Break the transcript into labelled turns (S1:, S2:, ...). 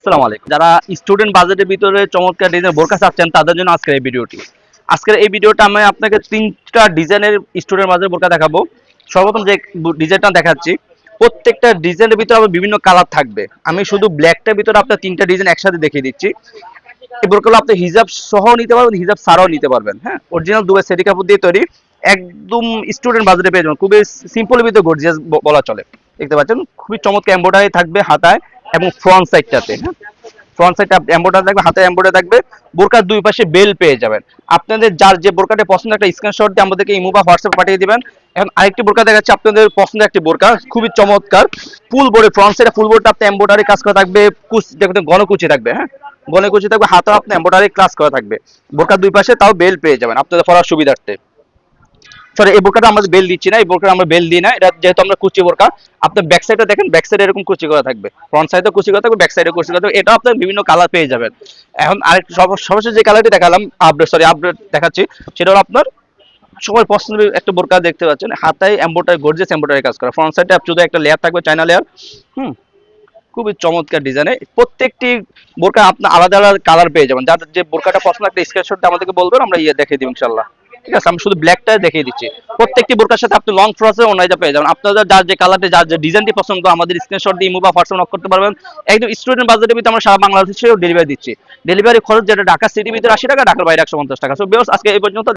S1: আসসালামু আলাইকুম। যারা স্টুডেন্ট বাজেটের ভিতরে চমৎকার ডিজাইনের বোরকা চাচ্ছেন তাদের জন্য আজকের এই ভিডিওটি। আজকের এই ভিডিওটা আমি আপনাকে ৩টা ডিজাইনের স্টুডেন্ট বাজেটের বোরকা দেখাবো। সর্বপ্রথম যে ডিজাইনটা দেখাচ্ছি, প্রত্যেকটা ডিজাইনের ভিতরে আবার বিভিন্ন কালার থাকবে। আমি শুধু ব্ল্যাকটার ভিতরে আপনার ৩টা ডিজাইন একসাথে দেখিয়ে দিচ্ছি। এই বোরকাগুলো আপনি হিজাব সহ নিতে পারবেন, হিজাব ছাড়াও নিতে পারবেন। হ্যাঁ, অরিজিনাল দুবাই সেটি কাপড় দিয়ে তৈরি, একদম স্টুডেন্ট বাজেটে পেয়ে যাবেন। খুবই সিম্পলের ভিতরে গর্জিয়াস বলা চলে। দেখতে পাচ্ছেন খুবই চমৎকার এমব্রয়ডারি থাকবে হাতায় এবং ফ্রন্ট সাইডটাতে। হ্যাঁ, ফ্রন্ট সাইডে এমব্রয়ডারি থাকবে, হাতে এমব্রয়ডারি থাকবে, বোরকার দুই পাশে বেল পেয়ে যাবেন। আপনাদের যার যে বোরকাটা পছন্দ একটা স্ক্রিনশট দিয়ে আমাদেরকে ইমো বা হোয়াটসঅ্যাপ পাঠিয়ে দিবেন। এখন আরেকটি বোরকা দেখাচ্ছি আপনাদের পছন্দের একটি বোরকা, খুবই চমৎকার ফুল বোর্ডে, ফ্রন্ট সাইডে ফুল বোর্ডটা আপনি এমব্রয়ডারি কাজ করা থাকবে, দেখতে গণকুচি থাকবে। হ্যাঁ, গণকুচি থাকবে, হাতে আপনি এমব্রয়ডারি ক্লাস করা থাকবে, বোরকার দুই পাশে তাও বেল পেয়ে যাবেন আপনাদের পরার সুবিধার্থে। সরি, এই বোরকাটা আমরা বেল দিচ্ছি না, এই বোরকাটা আমরা বেল দিই না, এটা যেহেতু আমরা কুচি বোরকা। আপনার ব্যাক সাইডে দেখেন, ব্যাক সাইডে এরকম কুচি করা থাকবে, ফ্রন্ট সাইডে কুচি করা থাকবে, ব্যাক সাইডে কুচি করা থাকবে। এটা আপনার বিভিন্ন কালার পেয়ে যাবেন। এখন আরেকটা সর্বশেষ যে কালারটি দেখালাম, আপডেট দেখাচ্ছি, সেটা হলো আপনার সবাই পছন্দের একটা বোরকা দেখতে পাচ্ছেন, হাতায় এমব্রয়ডারি, গর্জিয়াস এমব্রয়ডারি কাজ করা, ফ্রন্ট সাইডে শুধু একটা লেয়ার থাকবে, চায়না লেয়ার। হুম, খুবই চমৎকার ডিজাইনে প্রত্যেকটি বোরকা আপনার আলাদা আলাদা কালার পেয়ে যাবেন। যার যে বোরকাটা পছন্দ একটা স্ক্রিনশট আমাদেরকে বলবেন, আমরা দেখিয়ে দিব ইনশাল্লাহ। ঠিক আছে, আমি শুধু ব্ল্যাকটা দেখিয়ে দিচ্ছি। প্রত্যেকটি বোরকার সাথে আপনি লং ফ্রসে ওনাইটা পেয়ে যাবেন। আপনাদের যার যে কালারটি, যার যে ডিজাইনটি পছন্দ, আমাদের স্ক্রিনশট দিয়ে ইমো বা হোয়াটসঅ্যাপ নক করতে পারবেন। একদম স্টুডেন্ট বাজেটের ভিতরে আমরা সারা বাংলাদেশেও ডেলিভারি দিচ্ছি। ডেলিভারি খরচ যেটা ঢাকা সিটির ভিতরে ৮০ টাকা, ঢাকার বাইরে ১৫০ টাকা। সো ভিউয়ার্স, আজকে এই পর্যন্ত।